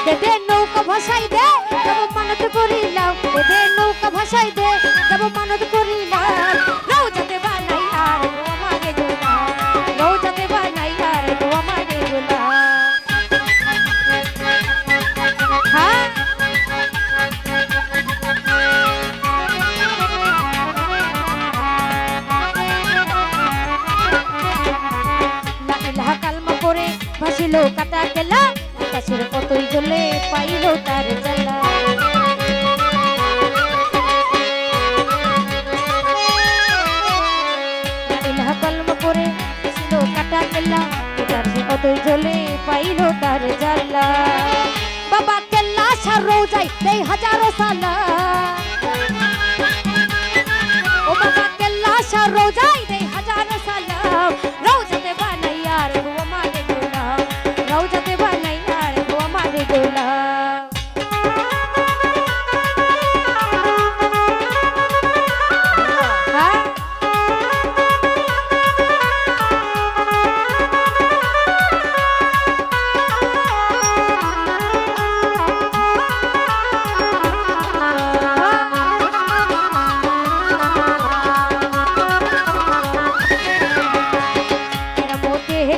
দে নৌকা ভাসাই দে যাব মানত করিলাম দে নৌকা ভাসাই দে যাব মানত করিলাম রওজাতে বানাই আর গো আমারে গোলাম রওজাতে বানাই আর গো আমারে গোলাম হ্যাঁ লা ইলাহা কালমা পড়ে ভাসিল কাটা গেলা আকাশের কতই জ্বলে পাইল তার জ্বালা লা ইলাহা কালমা পড়ে ভাসিল কাটা গেলা আকাশের কতই জ্বলে পাইল তার জ্বালা বাবা কেল্লা সার রোজাই দেই হাজারো সালা ও বাবা কেল্লা সার রোজাই দেই হাজারো সালা রওজাতে বানাই আর গো আমারে গোলাম রওজাতে বানাই আর গো আমারে গোলাম হ্যাঁ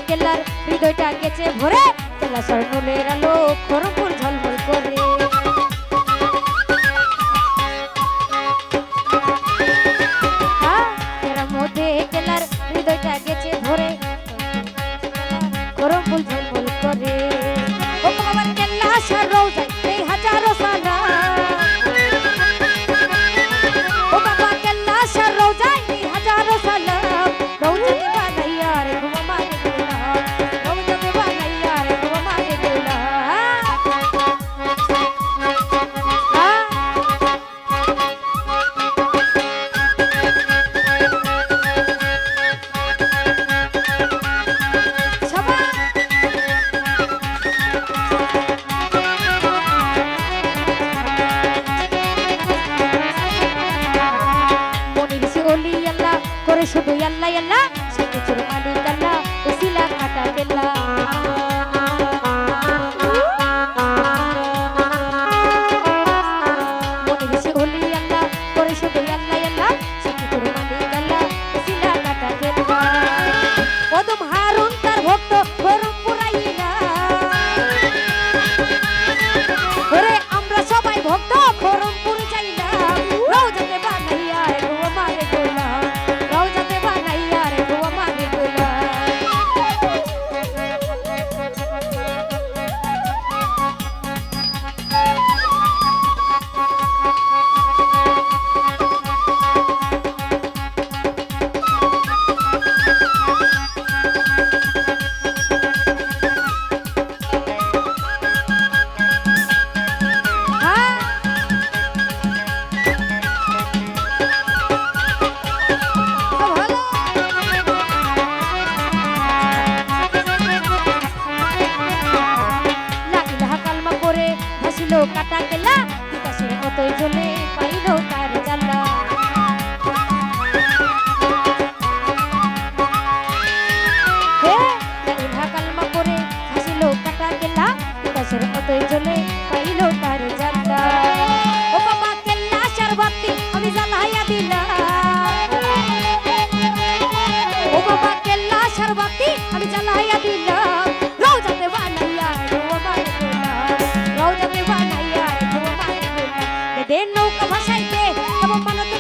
কেলার হৃদয়টা গেছে ভরে কেলা স্বর্ণলের আলো খরমপুর ঝলমল করে এর মধ্যে কেলার হৃদয়টা গেছে ভরে খরমপুর ঝলমল করে ও বাবা কেল্লা সার রওজায় এই হাজারো সালা ও বাবা কেল্লা সার রওজায় এই হাজারো সালা রওজাতে বানাই আর গো আমারে গোলাম রওজাতে বানাই আর গো আমারে গোলাম করে শুধু আল্লাহ আল্লাহ সবকিছুর মালিক আল্লাহ উসিলা কাটা গেলা মনে বেশি হলি আল্লাহ করে শুধু আল্লাহ আল্লাহ সবকিছুর মালিক আল্লাহ উসিলা কাটা গেলা কদম হারুন তার ভক্ত গরম পুরাইলা ওরে আমরা সবাই ভক্ত খরমপুর যাইলাম রওজাতে বানাইয়া গো আমারে গোলাম রওজাতে বানাইয়া গো আমারে গোলাম কাটা গেলা বিকাশের মতোই জ্বলে পাইল তার জ্বালা কালমা করে হাসিল কাটা গেলা বিকাশের মতোই জ্বলে পাইল তার জ্বালা ও বাবা কেল্লা সারবাতি আমি জ্বালাইয়া দিলাম ও বাবা কেল্লা সারবাতি আমি জ্বালাইয়া দিলাম রওজাতে বানাইয়া গো আমারে গোলাম রওজাতে বানাইয়া গো আমারে গোলাম দে নৌকা ভাসাই দে তব মানত